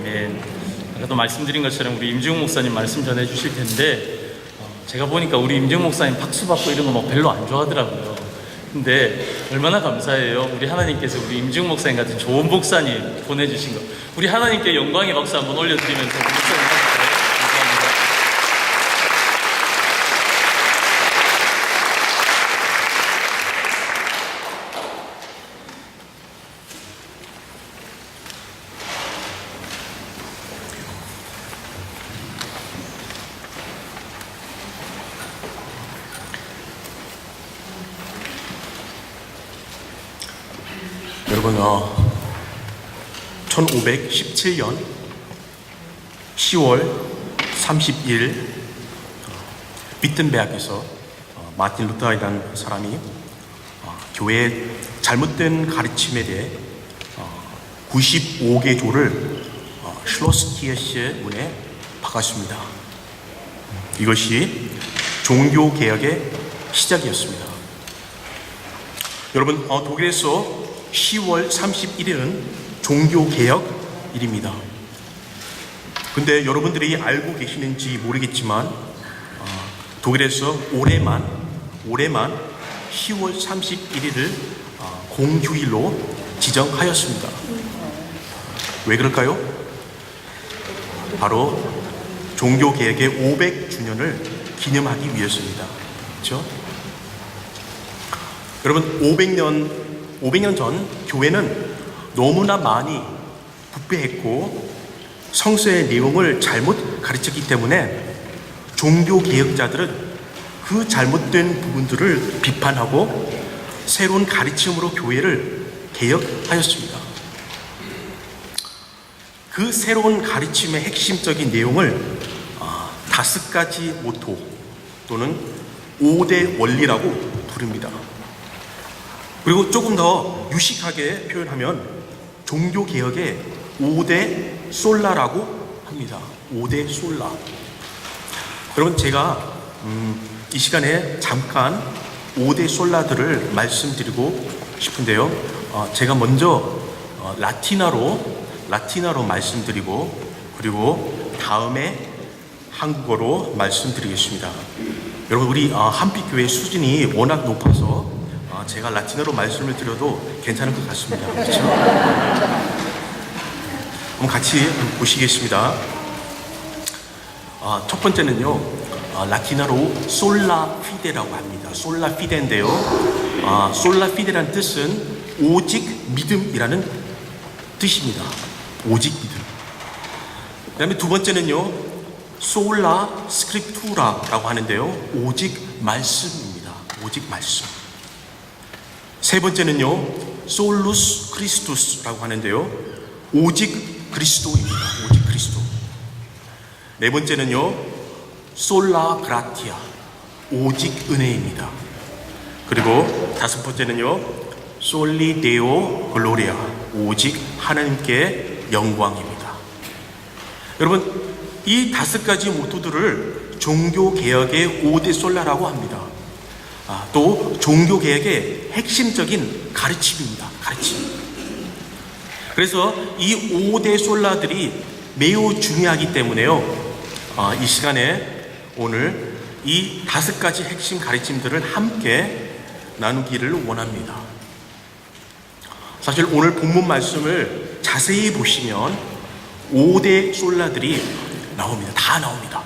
아멘. 아까도 말씀드린 것처럼 우리 임지웅 목사님 말씀 전해 주실 텐데 제가 보니까 우리 임지웅 목사님 박수 받고 이런 거 뭐 별로 안 좋아하더라고요. 근데 얼마나 감사해요. 우리 하나님께서 우리 임지웅 목사님 같은 좋은 목사님 보내주신 거. 우리 하나님께 영광의 박수 한번 올려드리면서 목사님 감사합니다. 여러분, 1517년 10월 30일 비튼베르크에서 마틴 루터라는 사람이 교회의 잘못된 가르침에 대해 95개 조를 슐로스키에시의 문에 박았습니다. 이것이 종교개혁의 시작이었습니다. 여러분, 독일에서 10월 31일은 종교개혁일입니다. 근데 여러분들이 알고 계시는지 모르겠지만 독일에서 올해만 10월 31일을 공휴일로 지정하였습니다. 왜 그럴까요? 바로 종교개혁의 500주년을 기념하기 위해서입니다. 그렇죠? 여러분, 500년 전 교회는 너무나 많이 부패했고 성서의 내용을 잘못 가르쳤기 때문에 종교개혁자들은 그 잘못된 부분들을 비판하고 새로운 가르침으로 교회를 개혁하였습니다. 그 새로운 가르침의 핵심적인 내용을 5가지 모토 또는 5대 원리라고 부릅니다. 그리고 조금 더 유식하게 표현하면 종교개혁의 5대 솔라라고 합니다. 5대 솔라. 여러분, 제가 이 시간에 잠깐 5대 솔라들을 말씀드리고 싶은데요. 제가 먼저 라틴어로 말씀드리고 그리고 다음에 한국어로 말씀드리겠습니다. 여러분, 우리 한빛교회 수준이 워낙 높아서 제가 라틴어로 말씀을 드려도 괜찮을 것 같습니다. 그렇죠? 한번 같이 보시겠습니다. 첫 번째는요, 라틴어로 솔라 피데라고 합니다. 솔라 피데인데요, 솔라 피데라는 뜻은 오직 믿음이라는 뜻입니다. 오직 믿음. 그 다음에 두 번째는요, 솔라 스크립투라라고 하는데요, 오직 말씀입니다. 오직 말씀. 세 번째는요, 솔루스 크리스투스라고 하는데요, 오직 그리스도입니다. 오직 그리스도. 네 번째는요, 솔라 그라티아, 오직 은혜입니다. 그리고 다섯 번째는요, 솔리 데오 글로리아, 오직 하나님께 영광입니다. 여러분, 이 5가지 모토들을 종교개혁의 5대 솔라라고 합니다. 또 종교개혁의 핵심적인 가르침입니다. 가르침. 그래서 이 5대 솔라들이 매우 중요하기 때문에요, 이 시간에 오늘 이 5가지 핵심 가르침들을 함께 나누기를 원합니다. 사실 오늘 본문 말씀을 자세히 보시면 5대 솔라들이 나옵니다. 다 나옵니다.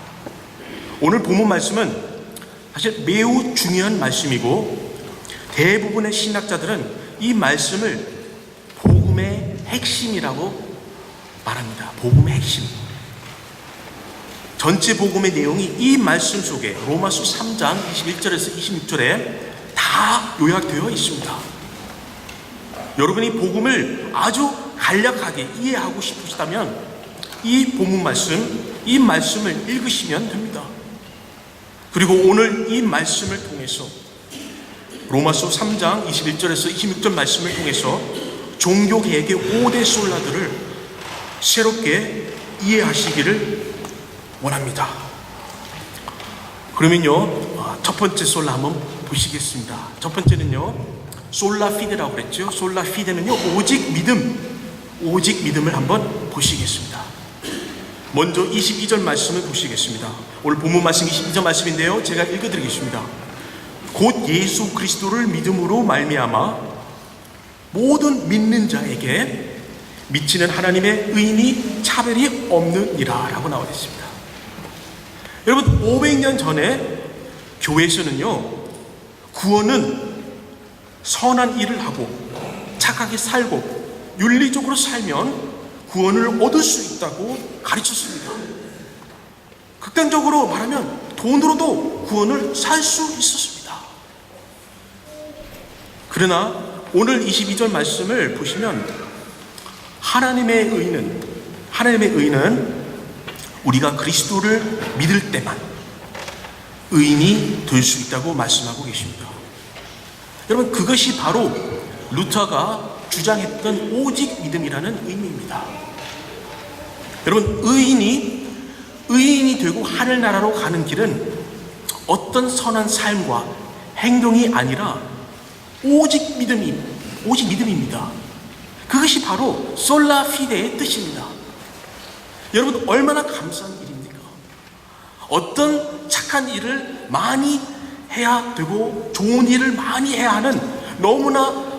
오늘 본문 말씀은 사실 매우 중요한 말씀이고 대부분의 신학자들은 이 말씀을 복음의 핵심이라고 말합니다. 복음의 핵심. 전체 복음의 내용이 이 말씀 속에 로마서 3장 21절에서 26절에 다 요약되어 있습니다. 여러분이 복음을 아주 간략하게 이해하고 싶으시다면 이 본문 말씀, 이 말씀을 읽으시면 됩니다. 그리고 오늘 이 말씀을 통해서 로마서 3장 21절에서 26절 말씀을 통해서 종교개혁의 5대 솔라들을 새롭게 이해하시기를 원합니다. 그러면요, 첫 번째 솔라 한번 보시겠습니다. 첫 번째는요, 솔라 피데라고 그랬죠. 솔라 피데는요, 오직 믿음을 한번 보시겠습니다. 먼저 22절 말씀을 보시겠습니다. 오늘 본문 말씀 22절 말씀인데요, 제가 읽어드리겠습니다. 곧 예수 그리스도를 믿음으로 말미암아 모든 믿는 자에게 미치는 하나님의 의인이 차별이 없느니라 라고 나와 있습니다. 여러분, 500년 전에 교회에서는요, 구원은 선한 일을 하고 착하게 살고 윤리적으로 살면 구원을 얻을 수 있다고 가르쳤습니다. 극단적으로 말하면 돈으로도 구원을 살 수 있었습니다. 그러나 오늘 22절 말씀을 보시면 하나님의 의인은 우리가 그리스도를 믿을 때만 의인이 될 수 있다고 말씀하고 계십니다. 여러분, 그것이 바로 루터가 주장했던 오직 믿음이라는 의미입니다. 여러분, 의인이 되고 하늘나라로 가는 길은 어떤 선한 삶과 행동이 아니라 오직 믿음입니다. 그것이 바로 솔라 피데의 뜻입니다. 여러분, 얼마나 감사한 일입니까? 어떤 착한 일을 많이 해야 되고 좋은 일을 많이 해야 하는 너무나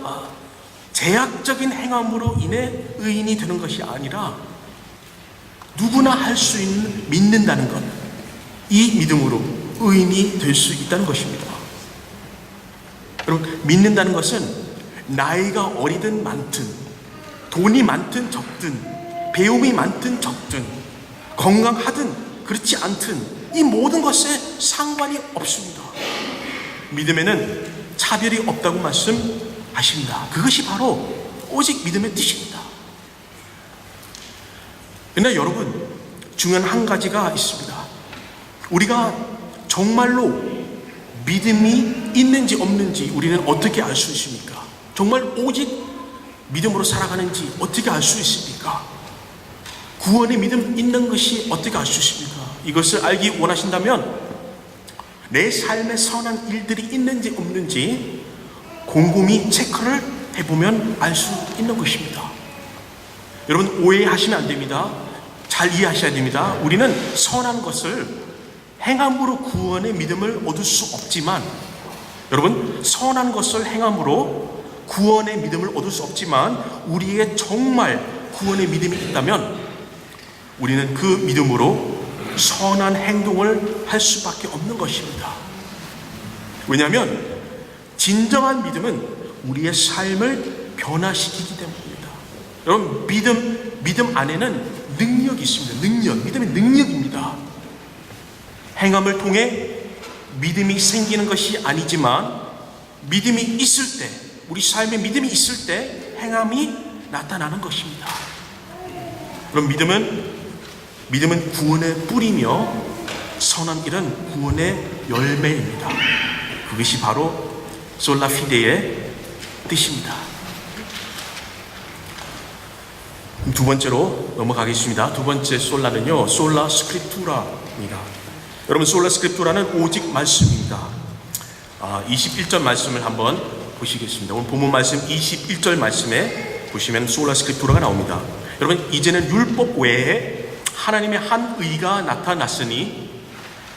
제약적인 행함으로 인해 의인이 되는 것이 아니라 누구나 할 수 있는 믿는다는 것, 이 믿음으로 의인이 될 수 있다는 것입니다. 여러분, 믿는다는 것은 나이가 어리든 많든, 돈이 많든 적든, 배움이 많든 적든, 건강하든 그렇지 않든 이 모든 것에 상관이 없습니다. 믿음에는 차별이 없다고 말씀하십니다. 그것이 바로 오직 믿음의 뜻입니다. 그러나 여러분, 중요한 한 가지가 있습니다. 우리가 정말로 믿음이 있는지 없는지 우리는 어떻게 알 수 있습니까? 정말 오직 믿음으로 살아가는지 어떻게 알 수 있습니까? 구원의 믿음 있는 것이 어떻게 알 수 있습니까? 이것을 알기 원하신다면 내 삶에 선한 일들이 있는지 없는지 곰곰이 체크를 해보면 알 수 있는 것입니다. 여러분, 오해하시면 안 됩니다. 잘 이해하셔야 됩니다. 우리는 선한 것을 행함으로 구원의 믿음을 얻을 수 없지만, 여러분, 선한 것을 행함으로 구원의 믿음을 얻을 수 없지만 우리에게 정말 구원의 믿음이 있다면 우리는 그 믿음으로 선한 행동을 할 수밖에 없는 것입니다. 왜냐하면 진정한 믿음은 우리의 삶을 변화시키기 때문입니다. 여러분, 믿음 안에는 능력이 있습니다. 믿음의 능력입니다. 행함을 통해 믿음이 생기는 것이 아니지만 믿음이 있을 때, 우리 삶에 믿음이 있을 때 행함이 나타나는 것입니다. 그럼 믿음은 구원의 뿌리며 선한 일은 구원의 열매입니다. 그것이 바로 솔라 피데의 뜻입니다. 두 번째로 넘어가겠습니다. 두 번째 솔라는요, 솔라 스크립투라입니다. 여러분, 솔라 스크립투라는 오직 말씀입니다. 21절 말씀을 한번 보시겠습니다. 오늘 본문 말씀 21절 말씀에 보시면 솔라 스크립투라가 나옵니다. 여러분, 이제는 율법 외에 하나님의 한 의가 나타났으니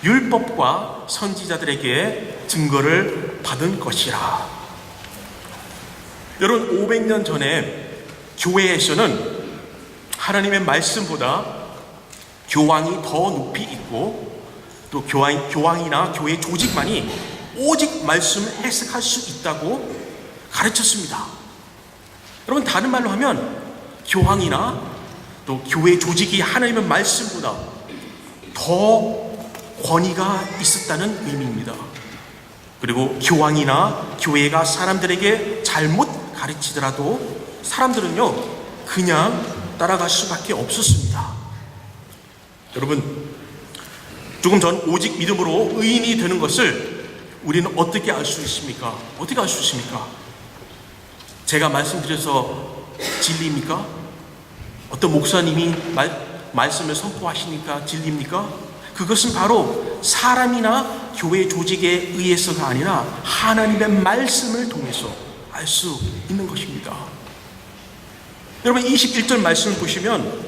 율법과 선지자들에게 증거를 받은 것이라. 여러분, 500년 전에 교회에서는 하나님의 말씀보다 교황이 더 높이 있고 또 교황이나 교회 조직만이 오직 말씀을 해석할 수 있다고 가르쳤습니다. 여러분, 다른 말로 하면 교황이나 또 교회 조직이 하나님의 말씀보다 더 권위가 있었다는 의미입니다. 그리고 교황이나 교회가 사람들에게 잘못 가르치더라도 사람들은요, 그냥 따라갈 수밖에 없었습니다. 여러분, 조금 전 오직 믿음으로 의인이 되는 것을 우리는 어떻게 알 수 있습니까? 어떻게 알 수 있습니까? 제가 말씀드려서 진리입니까? 어떤 목사님이 말씀을 선포하시니까 진리입니까? 그것은 바로 사람이나 교회 조직에 의해서가 아니라 하나님의 말씀을 통해서 알 수 있는 것입니다. 여러분, 21절 말씀을 보시면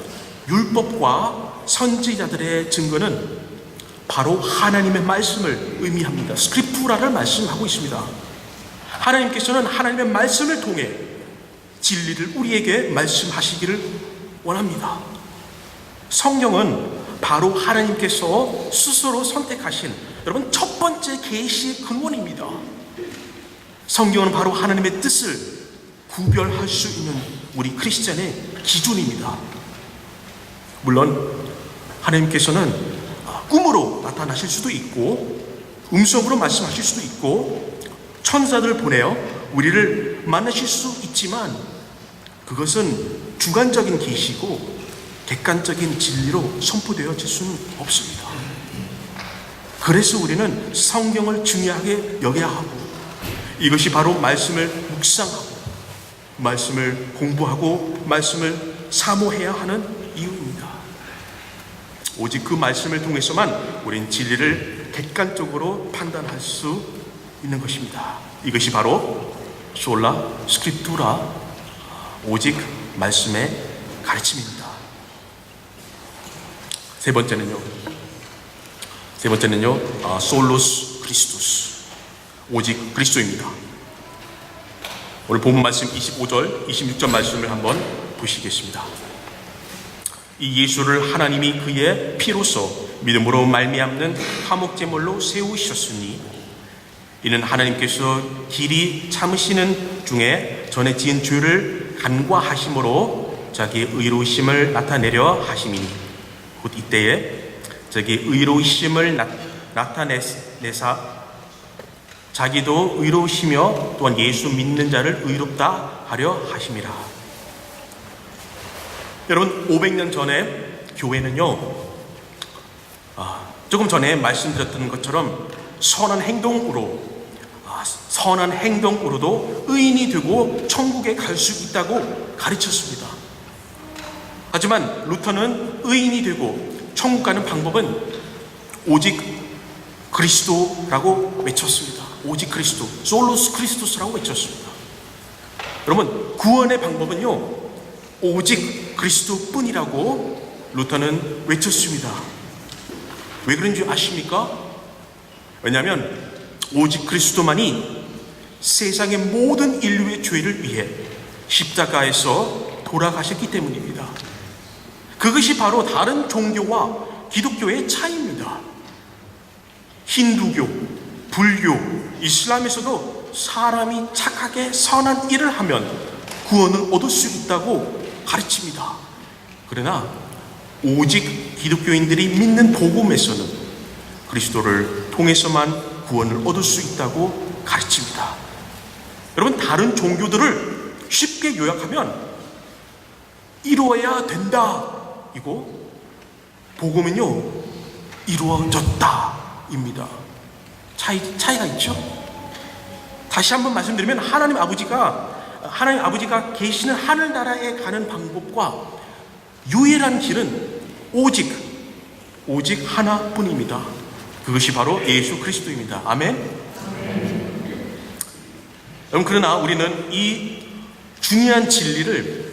율법과 선지자들의 증거는 바로 하나님의 말씀을 의미합니다. 스크립투라를 말씀하고 있습니다. 하나님께서는 하나님의 말씀을 통해 진리를 우리에게 말씀하시기를 원합니다. 성경은 바로 하나님께서 스스로 선택하신 여러분 첫 번째 계시의 근원입니다. 성경은 바로 하나님의 뜻을 구별할 수 있는 우리 크리스찬의 기준입니다. 물론 하나님께서는 꿈으로 나타나실 수도 있고 음성으로 말씀하실 수도 있고 천사들을 보내어 우리를 만나실 수 있지만 그것은 주관적인 계시고 객관적인 진리로 선포되어질 수는 없습니다. 그래서 우리는 성경을 중요하게 여겨야 하고 이것이 바로 말씀을 묵상하고 말씀을 공부하고 말씀을 사모해야 하는 이유입니다. 오직 그 말씀을 통해서만 우리는 진리를 객관적으로 판단할 수 있는 것입니다. 이것이 바로 솔라 스크립투라 오직 말씀의 가르침입니다. 세 번째는요 솔로스 크리스투스 오직 그리스도입니다. 오늘 본문 말씀 25절 26절 말씀을 한번 보시겠습니다. 이 예수를 하나님이 그의 피로써 믿음으로 말미암는 화목제물로 세우셨으니 이는 하나님께서 길이 참으시는 중에 전에 지은 죄를 간과하심으로 자기의 의로우심을 나타내려 하심이니 곧 이때에 자기의 의로우심을 나타내사 자기도 의로우시며 또한 예수 믿는 자를 의롭다 하려 하심이라. 여러분 500년 전에 교회는요 조금 전에 말씀드렸던 것처럼 선한 행동으로도 의인이 되고 천국에 갈 수 있다고 가르쳤습니다. 하지만 루터는 의인이 되고 천국 가는 방법은 오직 그리스도라고 외쳤습니다. 오직 그리스도, 솔로스 크리스토스라고 외쳤습니다. 여러분 구원의 방법은요 오직 그리스도뿐이라고 루터는 외쳤습니다. 왜 그런지 아십니까? 왜냐하면 오직 그리스도만이 세상의 모든 인류의 죄를 위해 십자가에서 돌아가셨기 때문입니다. 그것이 바로 다른 종교와 기독교의 차이입니다. 힌두교, 불교, 이슬람에서도 사람이 착하게 선한 일을 하면 구원을 얻을 수 있다고 가르칩니다. 그러나 오직 기독교인들이 믿는 복음에서는 그리스도를 통해서만 구원을 얻을 수 있다고 가르칩니다. 여러분 다른 종교들을 쉽게 요약하면 이루어야 된다 이고 복음은요 이루어졌다 입니다. 차이가 있죠. 다시 한번 말씀드리면 하나님 아버지가 계시는 하늘나라에 가는 방법과 유일한 길은 오직 하나뿐입니다. 그것이 바로 예수 그리스도입니다. 아멘. 여러분 그러나 우리는 이 중요한 진리를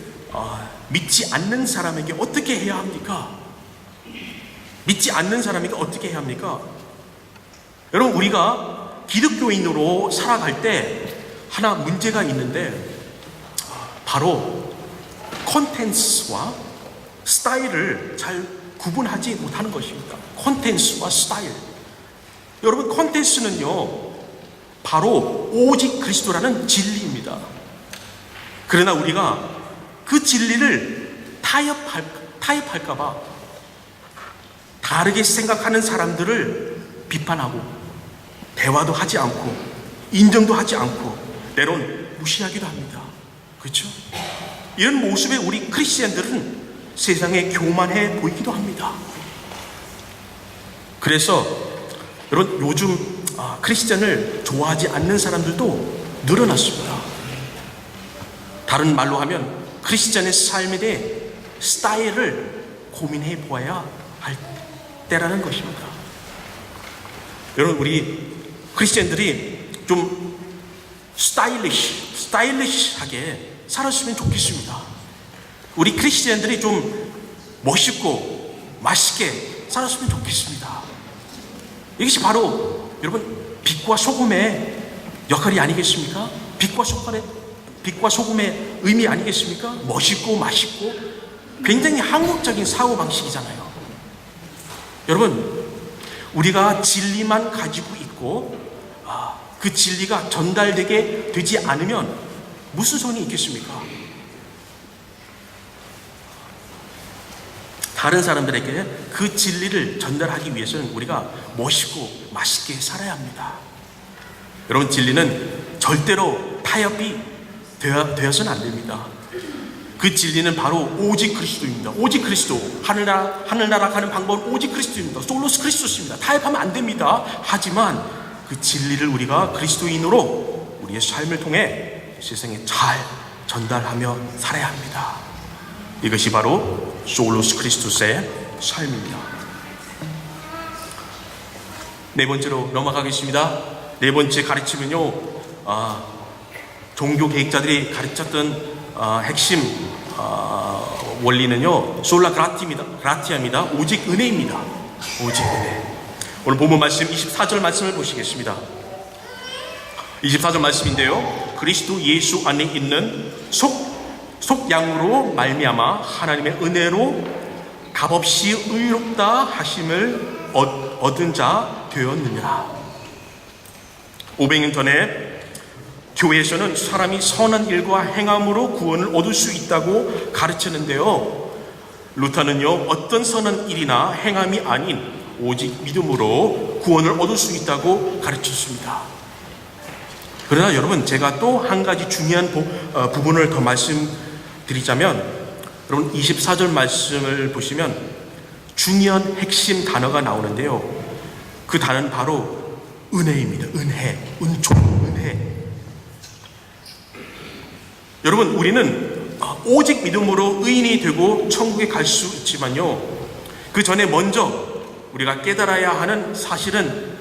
믿지 않는 사람에게 어떻게 해야 합니까? 믿지 않는 사람에게 어떻게 해야 합니까? 여러분 우리가 기독교인으로 살아갈 때 하나 문제가 있는데 바로 콘텐츠와 스타일을 잘 구분하지 못하는 것입니다. 콘텐츠와 스타일. 여러분 콘텐츠는요 바로 오직 그리스도라는 진리입니다. 그러나 우리가 그 진리를 타협할까봐 다르게 생각하는 사람들을 비판하고 대화도 하지 않고 인정도 하지 않고 때론 무시하기도 합니다. 그렇죠? 이런 모습에 우리 크리스찬들은 세상에 교만해 보이기도 합니다. 그래서 여러분 요즘 크리스찬을 좋아하지 않는 사람들도 늘어났습니다. 다른 말로 하면 크리스찬의 삶에 대해 스타일을 고민해 보아야 할 때라는 것입니다. 여러분 우리 크리스찬들이 좀 스타일리시하게 살았으면 좋겠습니다. 우리 크리스찬들이 좀 멋있고 맛있게 살았으면 좋겠습니다. 이것이 바로 여러분 빛과 소금의 역할이 아니겠습니까? 빛과 소금의 의미 아니겠습니까? 멋있고 맛있고 굉장히 한국적인 사고방식이잖아요. 여러분, 우리가 진리만 가지고 있고 그 진리가 전달되게 되지 않으면 무슨 소용이 있겠습니까? 다른 사람들에게 그 진리를 전달하기 위해서는 우리가 멋있고 맛있게 살아야 합니다. 여러분, 진리는 절대로 타협이 되어서는 안 됩니다. 그 진리는 바로 오직 그리스도입니다. 오직 그리스도. 하늘나라 가는 방법은 오직 그리스도입니다. 솔로스 크리스토스입니다. 타협하면 안 됩니다. 하지만 그 진리를 우리가 그리스도인으로 우리의 삶을 통해 세상에 잘 전달하며 살아야 합니다. 이것이 바로 솔로스 크리스토스의 삶입니다. 네 번째로 넘어가겠습니다. 네 번째 가르침은요, 종교 계획자들이 가르쳤던 핵심 원리는요, 솔라 그라티아입니다. 오직 은혜입니다. 오직 은혜. 오늘 본문 말씀 24절 말씀을 보시겠습니다. 24절 말씀인데요, 그리스도 예수 안에 있는 속양으로 말미암아 하나님의 은혜로 값없이 의롭다 하심을 얻은 자 되었느니라. 500년 전에 교회에서는 사람이 선한 일과 행함으로 구원을 얻을 수 있다고 가르쳤는데요, 루터는요, 어떤 선한 일이나 행함이 아닌 오직 믿음으로 구원을 얻을 수 있다고 가르쳤습니다. 그러나 여러분, 제가 또 한 가지 중요한 부분을 더 말씀드리자면, 여러분 24절 말씀을 보시면 중요한 핵심 단어가 나오는데요, 그 단어는 바로 은혜입니다. 은혜, 은총, 은혜. 여러분, 우리는 오직 믿음으로 의인이 되고 천국에 갈 수 있지만요, 그 전에 먼저 우리가 깨달아야 하는 사실은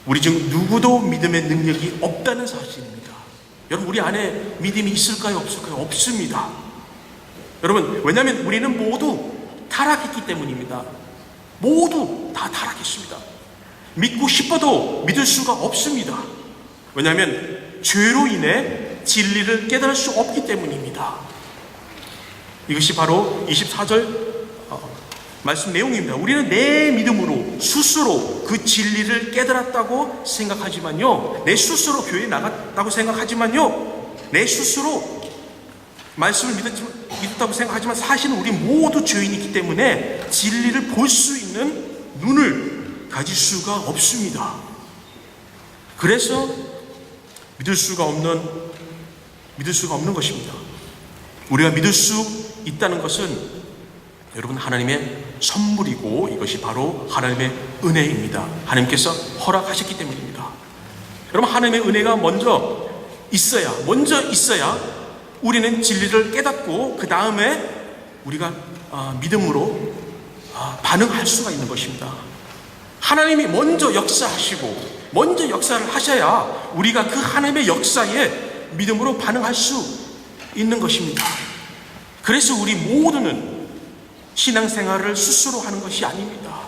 우리 중 누구도 믿음의 능력이 없다는 사실입니다. 여러분, 우리 안에 믿음이 있을까요? 없을까요? 없습니다. 여러분, 왜냐하면 우리는 모두 타락했기 때문입니다. 모두 다 타락했습니다. 믿고 싶어도 믿을 수가 없습니다. 왜냐하면 죄로 인해 진리를 깨달을 수 없기 때문입니다. 이것이 바로 24절 말씀 내용입니다. 우리는 내 믿음으로 스스로 그 진리를 깨달았다고 생각하지만요, 내 스스로 교회에 나갔다고 생각하지만요, 내 스스로 말씀을 믿었다고 생각하지만 사실은 우리 모두 죄인이기 때문에 진리를 볼 수 있는 눈을 가질 수가 없습니다. 그래서 믿을 수가 없는 것입니다. 우리가 믿을 수 있다는 것은 여러분, 하나님의 선물이고 이것이 바로 하나님의 은혜입니다. 하나님께서 허락하셨기 때문입니다. 여러분, 하나님의 은혜가 먼저 있어야 우리는 진리를 깨닫고 그 다음에 우리가 믿음으로 반응할 수가 있는 것입니다. 하나님이 먼저 역사하시고 먼저 역사를 하셔야 우리가 그 하나님의 역사에 믿음으로 반응할 수 있는 것입니다. 그래서 우리 모두는 신앙생활을 스스로 하는 것이 아닙니다.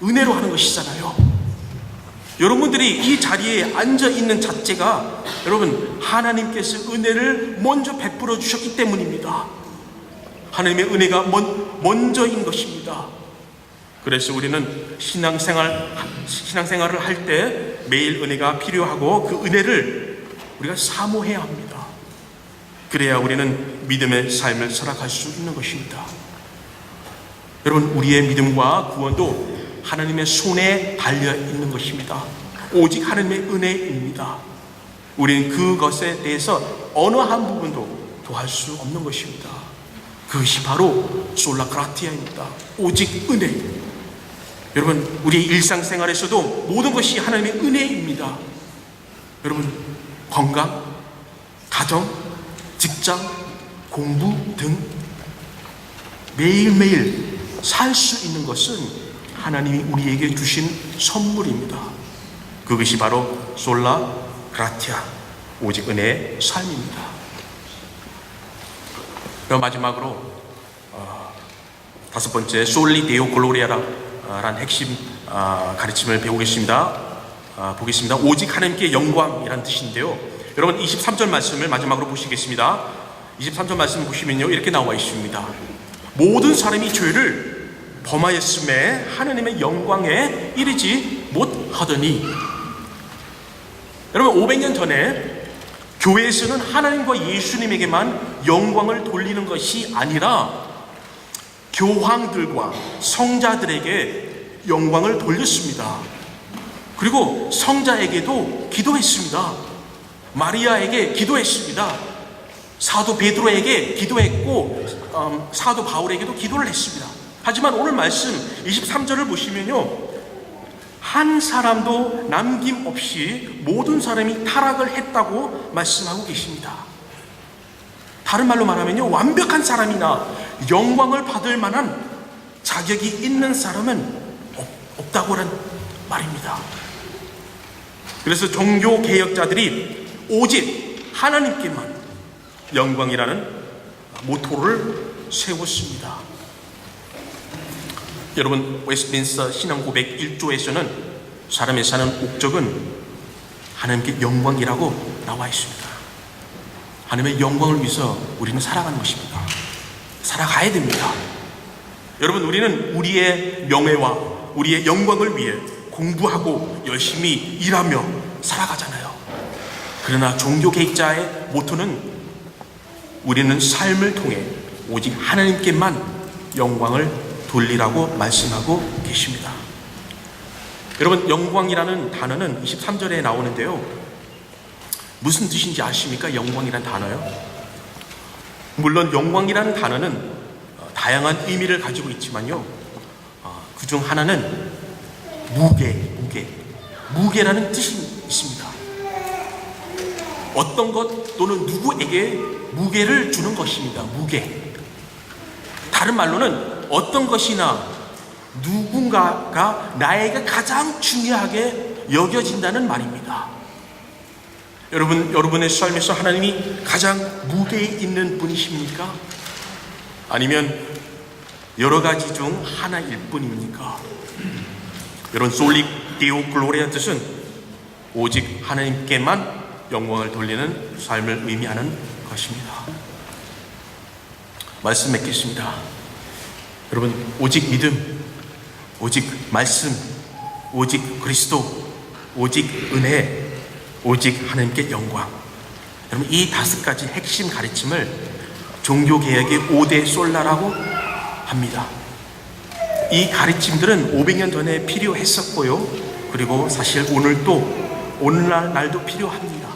은혜로 하는 것이잖아요. 여러분들이 이 자리에 앉아 있는 자체가 여러분, 하나님께서 은혜를 먼저 베풀어 주셨기 때문입니다. 하나님의 은혜가 먼저인 것입니다. 그래서 우리는 신앙생활을 할 때 매일 은혜가 필요하고 그 은혜를 우리가 사모해야 합니다. 그래야 우리는 믿음의 삶을 살아갈 수 있는 것입니다. 여러분, 우리의 믿음과 구원도 하나님의 손에 달려 있는 것입니다. 오직 하나님의 은혜입니다. 우리는 그것에 대해서 어느 한 부분도 더할 수 없는 것입니다. 그것이 바로 솔라 그라티아입니다. 오직 은혜. 여러분, 우리의 일상생활에서도 모든 것이 하나님의 은혜입니다. 여러분, 건강, 가정, 직장, 공부 등 매일매일 살 수 있는 것은 하나님이 우리에게 주신 선물입니다. 그것이 바로 솔라 그라티아, 오직 은혜의 삶입니다. 그럼 마지막으로 다섯 번째, 솔리 데오 글로리아라는 핵심 가르침을 배우겠습니다. 보겠습니다. 오직 하나님께 영광이라는 뜻인데요. 여러분 23절 말씀을 마지막으로 보시겠습니다. 23절 말씀 보시면요, 이렇게 나와 있습니다. 모든 사람이 죄를 범하였음에 하나님의 영광에 이르지 못하더니. 여러분 500년 전에 교회에서는 하나님과 예수님에게만 영광을 돌리는 것이 아니라 교황들과 성자들에게 영광을 돌렸습니다. 그리고 성자에게도 기도했습니다. 마리아에게 기도했습니다. 사도 베드로에게 기도했고 사도 바울에게도 기도를 했습니다. 하지만 오늘 말씀 23절을 보시면요, 한 사람도 남김없이 모든 사람이 타락을 했다고 말씀하고 계십니다. 다른 말로 말하면요, 완벽한 사람이나 영광을 받을 만한 자격이 있는 사람은 없다고란 말입니다. 그래서 종교 개혁자들이 오직 하나님께만 영광이라는 모토를 세웠습니다. 여러분 웨스트민스터 신앙 고백 1조에서는 사람의 사는 목적은 하나님께 영광이라고 나와 있습니다. 하나님의 영광을 위해서 우리는 살아가는 것입니다. 살아가야 됩니다. 여러분 우리는 우리의 명예와 우리의 영광을 위해 공부하고 열심히 일하며 살아가잖아요. 그러나 종교개혁자의 모토는 우리는 삶을 통해 오직 하나님께만 영광을 돌리라고 말씀하고 계십니다. 여러분 영광이라는 단어는 23절에 나오는데요, 무슨 뜻인지 아십니까? 영광이라는 단어요. 물론 영광이라는 단어는 다양한 의미를 가지고 있지만요, 그중 하나는 무게라는 뜻이 있습니다. 어떤 것 또는 누구에게 무게를 주는 것입니다. 무게. 다른 말로는 어떤 것이나 누군가가 나에게 가장 중요하게 여겨진다는 말입니다. 여러분의 삶에서 하나님이 가장 무게에 있는 분이십니까? 아니면 여러 가지 중 하나일 뿐입니까? 여러분 솔리 데오 글로리아 뜻은 오직 하나님께만 영광을 돌리는 삶을 의미하는 것입니다. 말씀 맺겠습니다. 여러분 오직 믿음, 오직 말씀, 오직 그리스도, 오직 은혜, 오직 하나님께 영광. 여러분 이 다섯 가지 핵심 가르침을 종교개혁의 5대 솔라라고 합니다. 이 가르침들은 500년 전에 필요했었고요, 그리고 사실 오늘날도 필요합니다.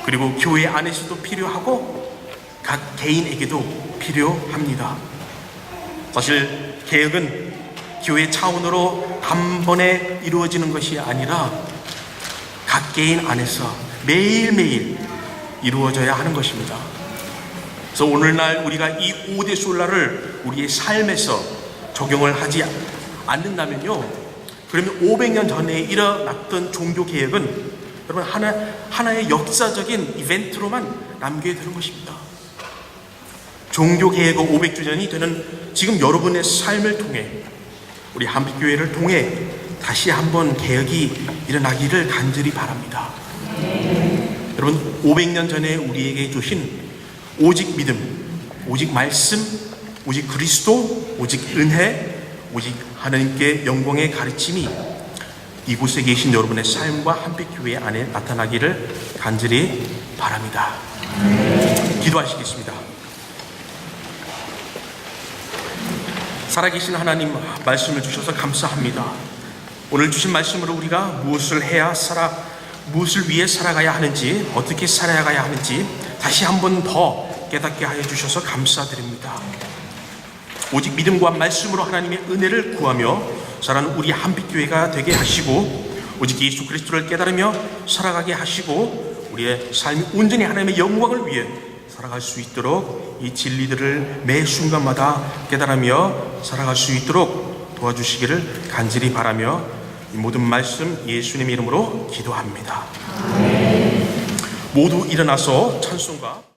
그리고 교회 안에서도 필요하고 각 개인에게도 필요합니다. 사실 개혁은 교회 차원으로 한 번에 이루어지는 것이 아니라 각 개인 안에서 매일매일 이루어져야 하는 것입니다. 그래서 오늘날 우리가 이 5대 솔라를 우리의 삶에서 적용을 하지 않는다면요, 그러면 500년 전에 일어났던 종교개혁은 여러분 하나의 역사적인 이벤트로만 남게 되는 것입니다. 종교개혁의 500주년이 되는 지금 여러분의 삶을 통해 우리 한빛교회를 통해 다시 한번 개혁이 일어나기를 간절히 바랍니다. 여러분 500년 전에 우리에게 주신 오직 믿음, 오직 말씀, 오직 그리스도, 오직 은혜, 오직 하나님께 영광의 가르침이 이곳에 계신 여러분의 삶과 한빛교회 안에 나타나기를 간절히 바랍니다. 기도하시겠습니다. 살아계신 하나님, 말씀을 주셔서 감사합니다. 오늘 주신 말씀으로 우리가 무엇을 위해 살아가야 하는지, 어떻게 살아가야 하는지 다시 한 번 더 깨닫게 하여 주셔서 감사드립니다. 오직 믿음과 말씀으로 하나님의 은혜를 구하며 살아가는 우리 한빛교회가 되게 하시고, 오직 예수 그리스도를 깨달으며 살아가게 하시고, 우리의 삶이 온전히 하나님의 영광을 위해 살아갈 수 있도록 이 진리들을 매 순간마다 깨달으며 살아갈 수 있도록 도와주시기를 간절히 바라며 이 모든 말씀 예수님의 이름으로 기도합니다. 모두 일어나서 찬송가